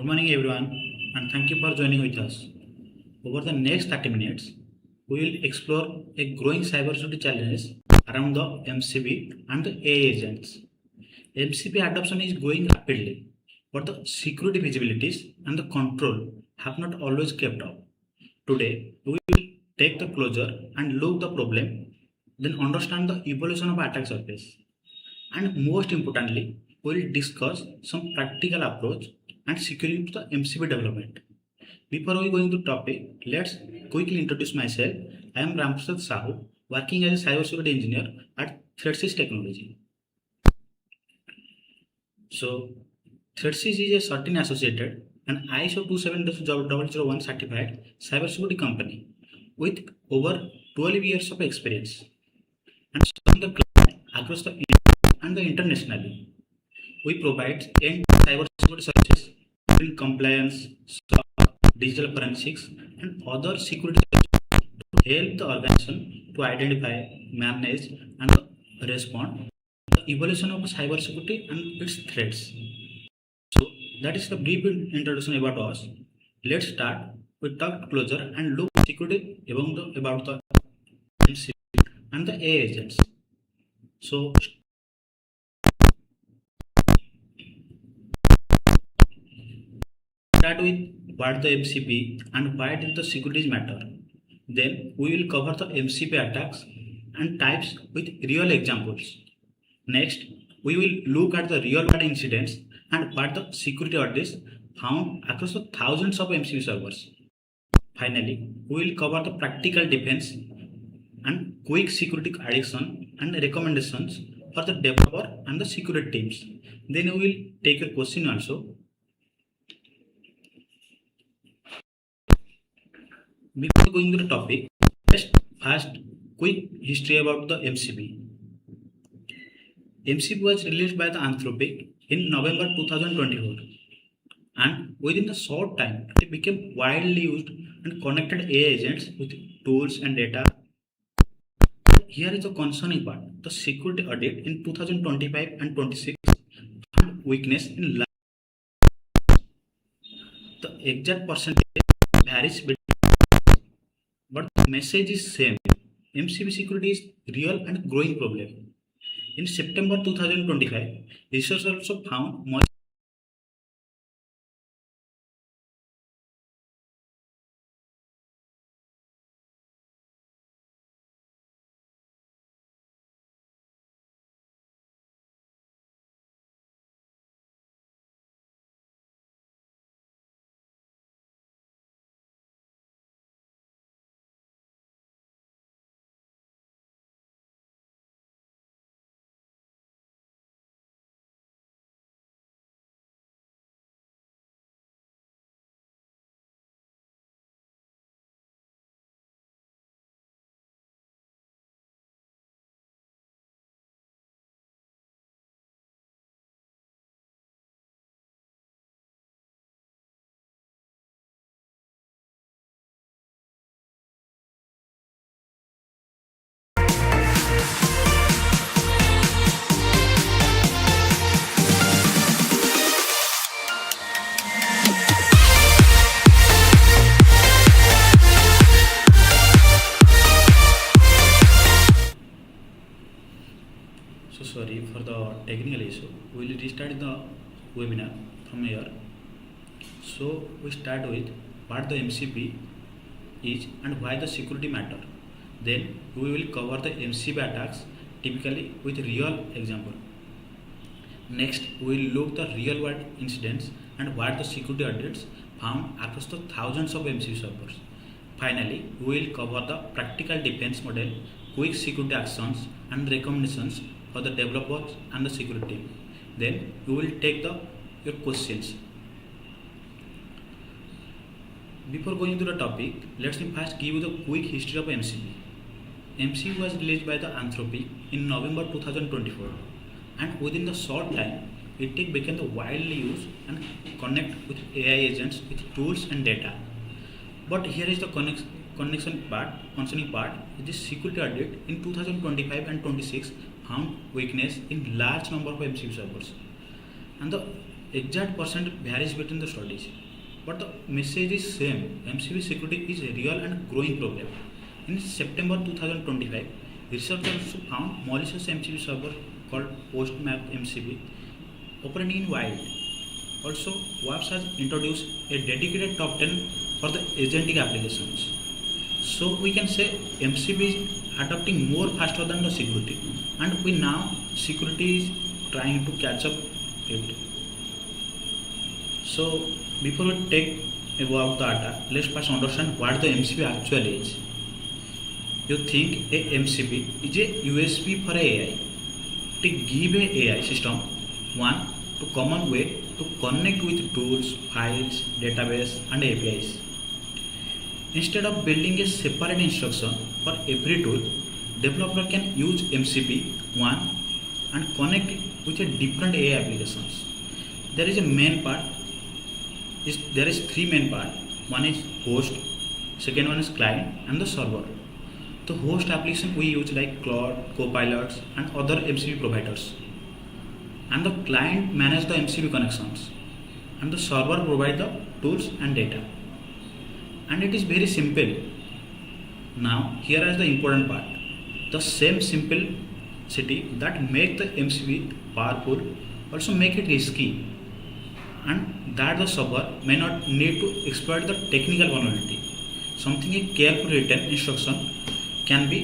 Good morning everyone and thank you for joining with us. Over the next 30 minutes, we will explore a growing cybersecurity challenges around the MCP and the AI agents. MCP adoption is growing rapidly, but the security visibilities and the control have not always kept up. Today, we will take the closer and look the problem, then understand the evolution of attack surface. And most importantly, we will discuss some practical approach and securing the MCP development. Before we go into the topic, let's quickly introduce myself. I am Prasad Sahu, working as a cybersecurity engineer at Threatsys Technology. So, Threatsys is a certain associated and ISO 27001 certified cybersecurity company with over 12 years of experience and serving the client across the India and the internationally. We provide end-to-end cybersecurity services including compliance, SOC, digital forensics, and other security services to help the organization to identify, manage, and respond to the evolution of cybersecurity and its threats. So that is the brief introduction about us. Let's start with talk closer and look security about the MCP and the AI agents. So start with what the MCP and why did the securities matter. Then we will cover the MCP attacks and types with real examples. Next, we will look at the real world incidents and what the security audits found across the thousands of MCP servers. Finally, we will cover the practical defense and quick security addiction and recommendations for the developer and the security teams. Then we will take a question also. Before going to the topic, let's first quick history about the MCP. MCP was released by the Anthropic in November 2024 and within a short time it became widely used and connected AI agents with tools and data. Here is the concerning part. The security audit in 2025 and 26 found weakness in the exact percentage varies between, but the message is same. MCP security is real and growing problem. In September 2025, researchers also found much sorry for the technical issue. We will restart the webinar from here. So we start with what the MCP is and why the security matter. Then we will cover the MCP attacks typically with real example. Next we will look the real world incidents and what the security audits found across the thousands of MCP servers. Finally, we will cover the practical defense model, quick security actions and recommendations for the developers and the security team. Then we will take your questions. Before going to the topic, let me first give you the quick history of MCP. MCP was released by the Anthropic in November 2024 and within the short time it became the widely used and connect with AI agents with tools and data. But here is the concerning part is the security audit in 2025 and 26 found weakness in large number of MCP servers. And the exact percent varies between the studies, but the message is same. MCP security is a real and growing problem. In September 2025, researchers found malicious MCP server called postmark-mcp operating in wild. Also, WAPS has introduced a dedicated top 10 for the agentic applications. So we can say MCP is adopting more faster than the security, and we now security is trying to catch up it. So before we take about the attack, let's first understand what the MCP actually is. You think a MCP is a USB for AI. To give a AI system one to common way to connect with tools, files, database and APIs. Instead of building a separate instruction for every tool, developer can use MCP1 and connect it with a different AI applications. There is three main part. One is host, second one is client and the server. The host application we use like Cloud, Copilots and other MCP providers. And the client manage the MCP connections. And the server provide the tools and data. And it is very simple. Now here is the important part. The same simplicity that make the MCP powerful also make it risky. And that the server may not need to exploit the technical vulnerability. Something a carefully written instruction can be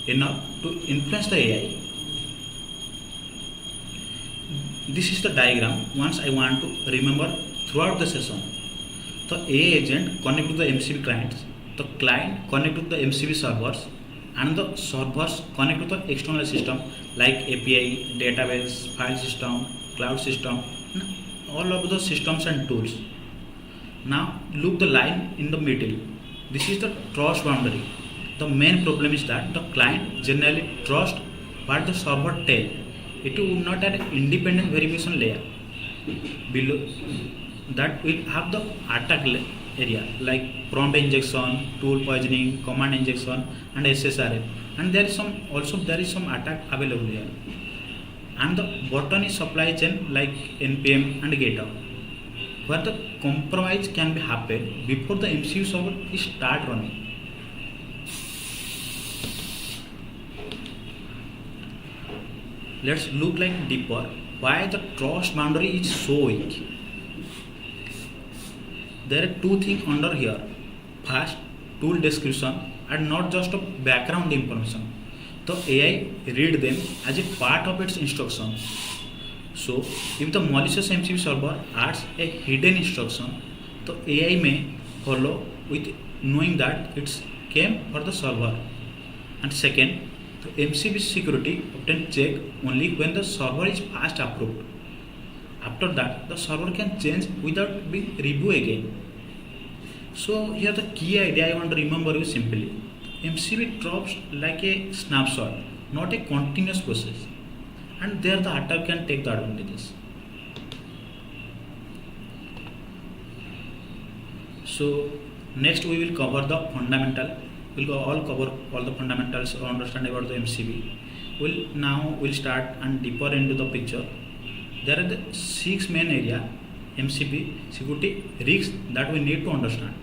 enough to influence the AI. This is the diagram once I want to remember throughout the session. The AI agent connect to the MCP clients, the client connect to the MCP servers, and the servers connect to the external system like API, database, file system, cloud system, all of the systems and tools. Now look the line in the middle. This is the trust boundary. The main problem is that the client generally trusts what the server tells. It would not have an independent verification layer. Below that will have the attack area like prompt injection, tool poisoning, command injection and SSRF. And there is some attack available here. And the bottom is supply chain like NPM and GitHub, where the compromise can be happen before the MCP server is start running. Let's look like deeper why the trust boundary is so weak. There are two things under here. First, tool description and not just a background information. The AI read them as a part of its instruction. So, if the malicious MCP server adds a hidden instruction, the AI may follow with knowing that it came for the server. And second, the MCP security often check only when the server is first approved. After that, the server can change without being reviewed again. So here the key idea I want to remember is simply MCP drops like a snapshot, not a continuous process. And there the attacker can take the advantages. So next we will cover the fundamental. We'll cover all the fundamentals or understand about the MCP. We'll start and deeper into the picture. There are the 6 main area MCP security risks that we need to understand.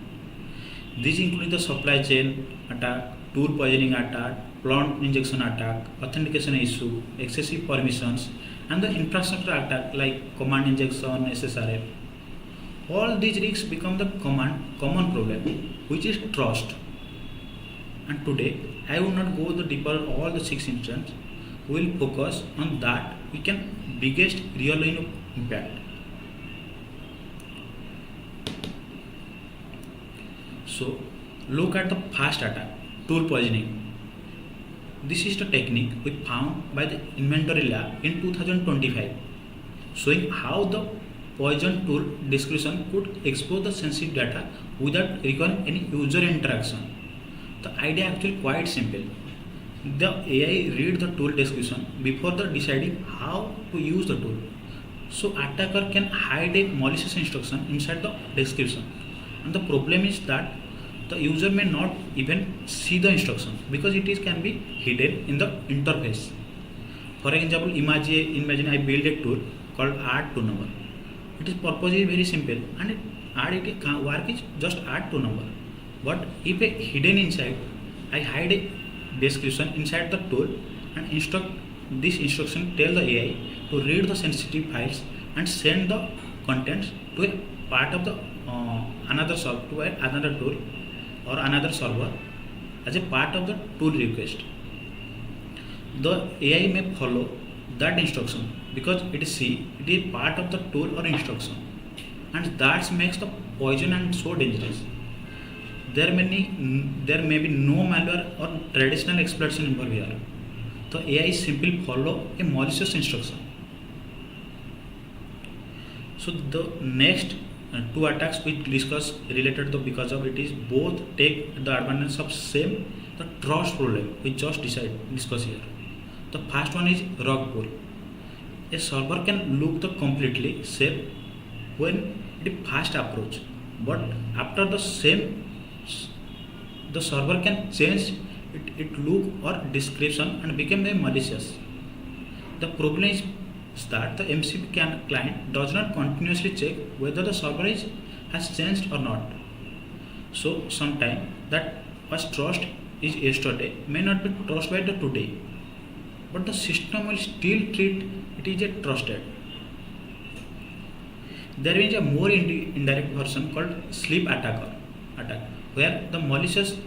These include the supply chain attack, tool poisoning attack, prompt injection attack, authentication issue, excessive permissions, and the infrastructure attack like command injection, SSRF. All these risks become the common problem, which is trust. And today, I will not go the deeper all the 6 instances. We will focus on that we can biggest real impact. So look at the first attack, tool poisoning. This is the technique we found by the inventory lab in 2025, showing how the poison tool description could expose the sensitive data without requiring any user interaction. The idea actually quite simple. The AI read the tool description before the deciding how to use the tool. So attacker can hide a malicious instruction inside the description. And the problem is that the user may not even see the instruction because can be hidden in the interface. For example, imagine I build a tool called add to number. Its purpose is very simple, and work is just add to number. But if a hidden inside, I hide a description inside the tool and instruct this instruction tell the AI to read the sensitive files and send the contents to a part of the another tool or another server as a part of the tool request. The AI may follow that instruction because it is part of the tool or instruction, and that makes the poison and so dangerous. There may be no malware or traditional exploitation involved here. The AI simply follow a malicious instruction. So the next two attacks we discuss related to because of it is both take the advantage of same the trust problem we just discuss here. The first one is rug pull. A server can look the completely safe when it fast approach, but after the server can change it look or description and become a malicious. The problem is that the MCP client does not continuously check whether the server has changed or not. So sometimes that was trust is yesterday may not be trust by the today, but the system will still treat it is a trusted. There is a more indirect version called sleep attack, where the malicious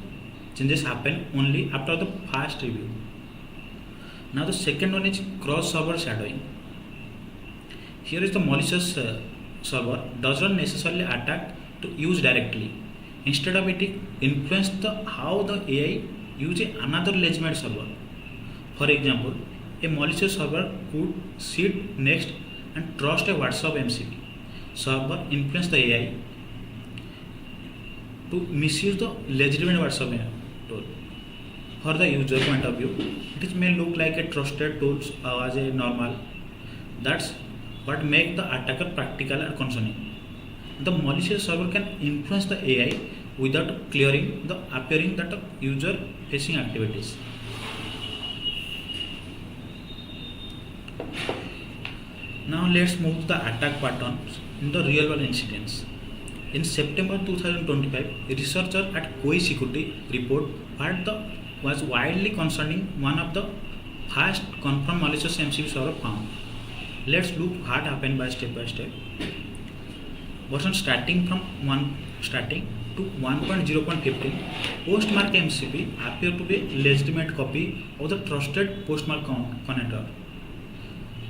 changes happen only after the fast review. Now the second one is cross-server shadowing. Here is the malicious server does not necessarily attack to use directly. Instead of it influence how the AI use another legitimate server. For example, a malicious server could sit next and trust a WhatsApp MCP server influence the AI to misuse the legitimate WhatsApp tool. For the user point of view, it may look like a trusted tool as a normal. That's what makes the attacker practical and concerning. The malicious server can influence the AI without appearing that user facing activities. Now let's move to the attack patterns in the real world incidents. In September 2025, a researcher at Koi Security report was widely concerning one of the first confirmed malicious MCP server found. Let's look what happened by step. Version starting to 1.0.15, postmark-mcp appear to be a legitimate copy of the trusted postmark connector.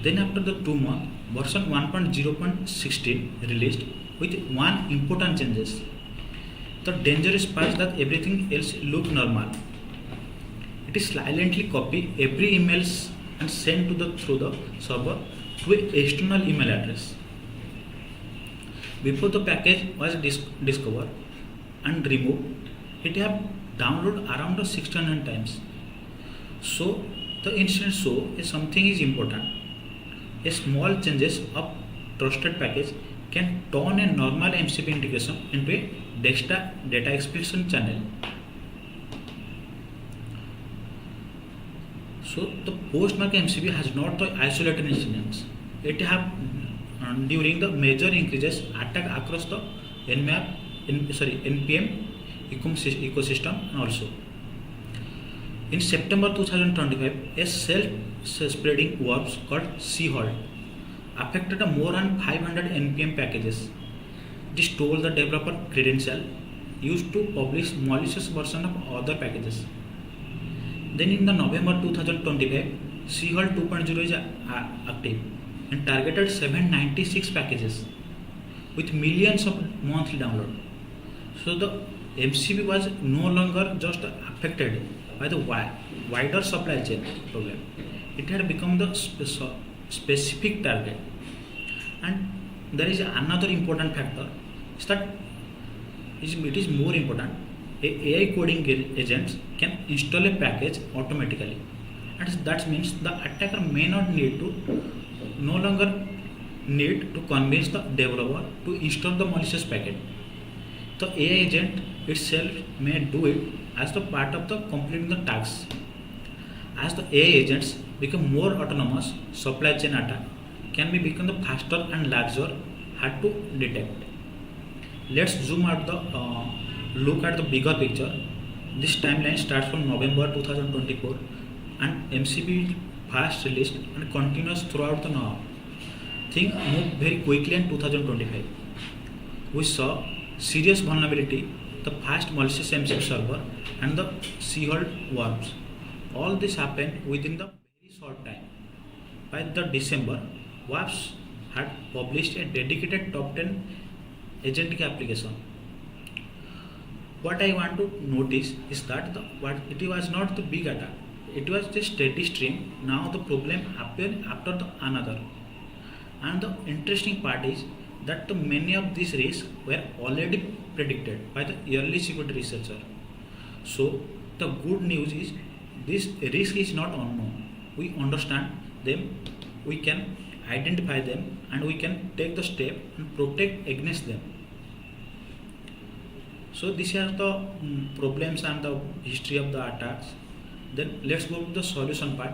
Then after the 2 months, version 1.0.16 released with one important changes. The dangerous part is that everything else look normal. It is silently copy every emails and sent through the server to an external email address. Before the package was discovered and removed, it have downloaded around 1600 times. So the incident shows something is important. A small changes of trusted package can turn a normal MCP integration into a data exploitation channel. So the postmark MCP has not the isolated incidents. It have during the major increases attack across the NPM ecosystem also. In September 2025, a self-spreading worm called Shai-Hulud affected more than 500 NPM packages. It stole the developer credential used to publish malicious version of other packages. Then in the November 2025, Shai-Hulud 2.0 is active and targeted 796 packages with millions of monthly download. So the MCP was no longer just affected by the wider supply chain problem. It had become the specific target. And there is another important factor is that it is more important. AI coding agents can install a package automatically, and that means the attacker may no longer need to convince the developer to install the malicious packet. The AI agent itself may do it as the part of the completing the tasks. As the AI agents become more autonomous, supply chain attack can become the faster and larger had to detect. Let's zoom out the look at the bigger picture. This timeline starts from November 2024 and MCP fast released and continues throughout the now. Things moved very quickly in 2025. We saw serious vulnerability, the fast malicious MCP server and the Shai-Hulud worms. All this happened within the very short time. By the December, WAPs had published a dedicated top 10 agentic application. What I want to notice is that it was not the big attack. It was just steady stream. Now the problem happened after the another. And the interesting part is that many of these risks were already predicted by the early security researcher. So the good news is this risk is not unknown. We understand them, we can identify them, and we can take the step and protect against them. So these are the problems and the history of the attacks. Then let's go to the solution part.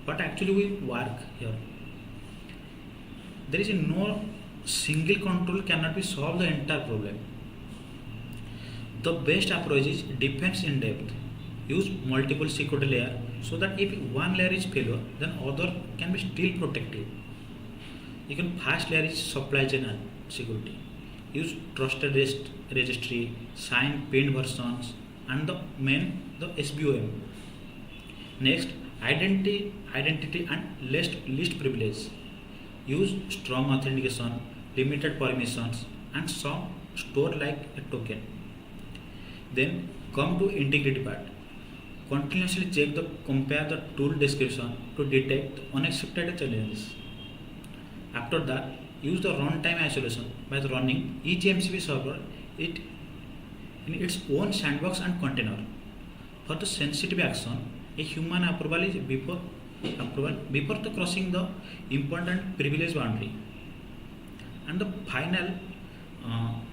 What actually will work here? There is no single control cannot be solve the entire problem. The best approach is defense in depth. Use multiple security layers so that if one layer is failure, then other can be still protected. You can first layer is supply chain and security. Use trusted registry, sign pinned versions, and the SBOM. Next, identity and least privilege. Use strong authentication, limited permissions, and some store like a token. Then come to integrity part. Continuously compare the tool description to detect unaccepted challenges. After that, use the runtime isolation by running each MCP server in its own sandbox and container. For the sensitive action, a human approval is before the crossing the important privilege boundary. And the final,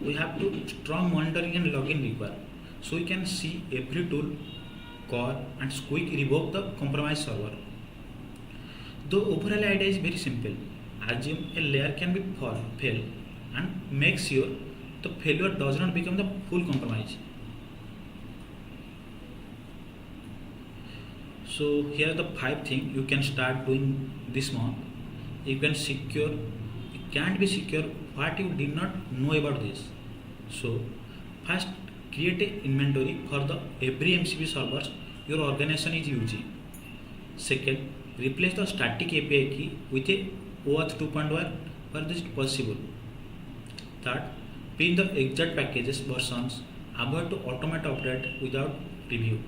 we have to strong monitoring and login required, so we can see every tool call and quick revoke the compromised server. The overall idea is very simple. Assume a layer can be fail and make sure the failure does not become the full compromise. So here are the 5 things you can start doing this month. You can't be secure what you did not know about this. So first, create an inventory for the every MCP servers your organization is using. Second, replace the static API key with a OAuth 2.1 where this is possible. Third, pin the exact packages versions. Avoid to automate update without review.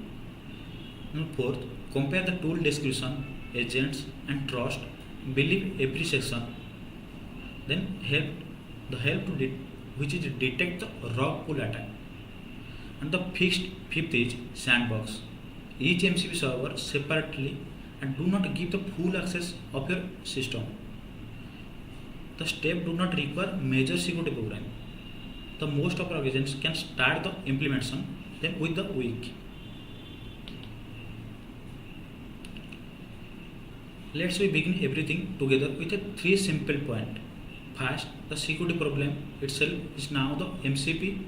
And fourth, compare the tool description, agents, and trust. Believe every section. Then which is detect the raw pool attack. And the fifth is sandbox. Each MCP server separately and do not give the full access of your system. The step do not require major security program. The most of our agents can start the implementation then with the week. Let's begin everything together with a 3 simple point. First, the security problem itself is now the MCP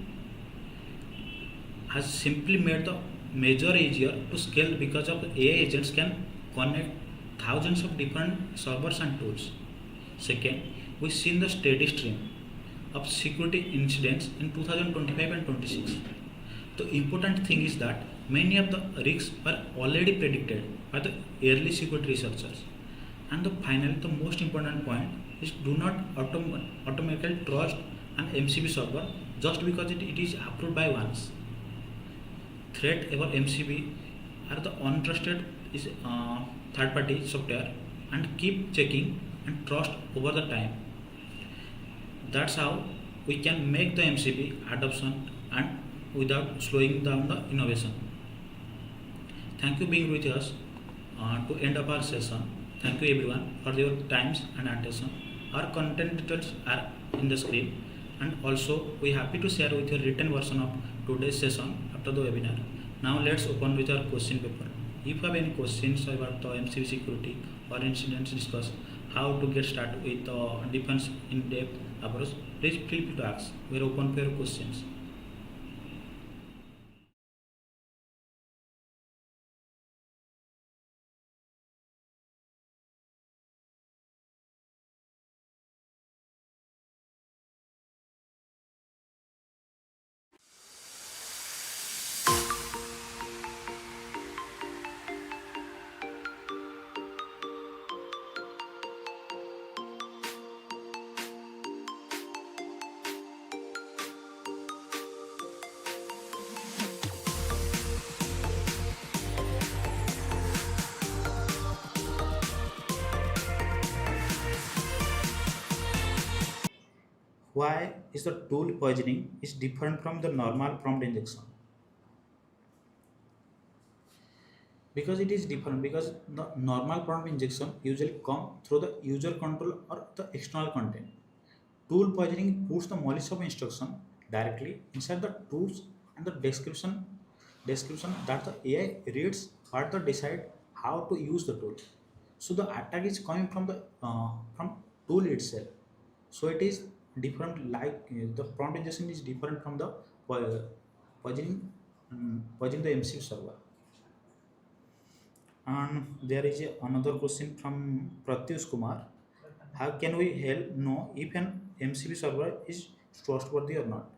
has simply made the measure easier to scale because of the AI agents can connect thousands of different servers and tools. Second, we've seen the steady stream of security incidents in 2025 and 26. The important thing is that many of the risks were already predicted by the early security researchers. And finally, the most important point is do not automatically trust an MCP server just because it is approved by once. Threat over MCP are the untrusted third-party software and keep checking and trust over the time. That's how we can make the MCP adoption and without slowing down the innovation. Thank you being with us to end of our session. Thank you everyone for your times and attention. Our content details are in the screen, and also we are happy to share with you a written version of today's session after the webinar. Now let's open with our question paper. If you have any questions about the MCP security or incidents discussed, how to get started with defense in depth Approach, please feel free to ask. We are open for your questions. Why is the tool poisoning is different from the normal prompt injection? Because it is different, because the normal prompt injection usually come through the user control or the external content. Tool poisoning puts the malicious of instruction directly inside the tools, and the description that the AI reads what to decide how to use the tool. So the attack is coming from tool itself. So it is different, like the prompt injection is different from the poisoning, poisoning the MCP server. And there is another question from Pratyush Kumar. How can we help know if an MCP server is trustworthy or not?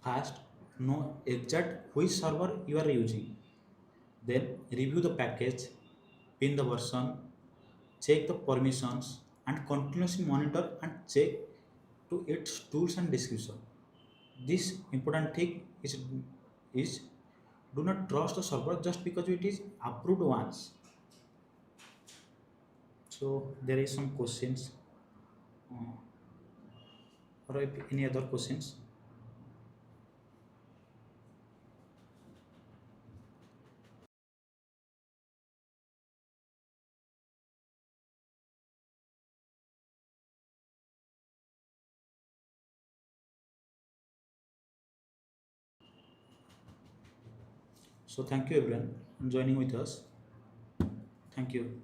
First, know exact which server you are using. Then review the package, pin the version, check the permissions, and continuously monitor and check to its tools and description. This important thing is do not trust the server just because it is approved once. So there is some questions, or any other questions. So thank you everyone for joining with us. Thank you.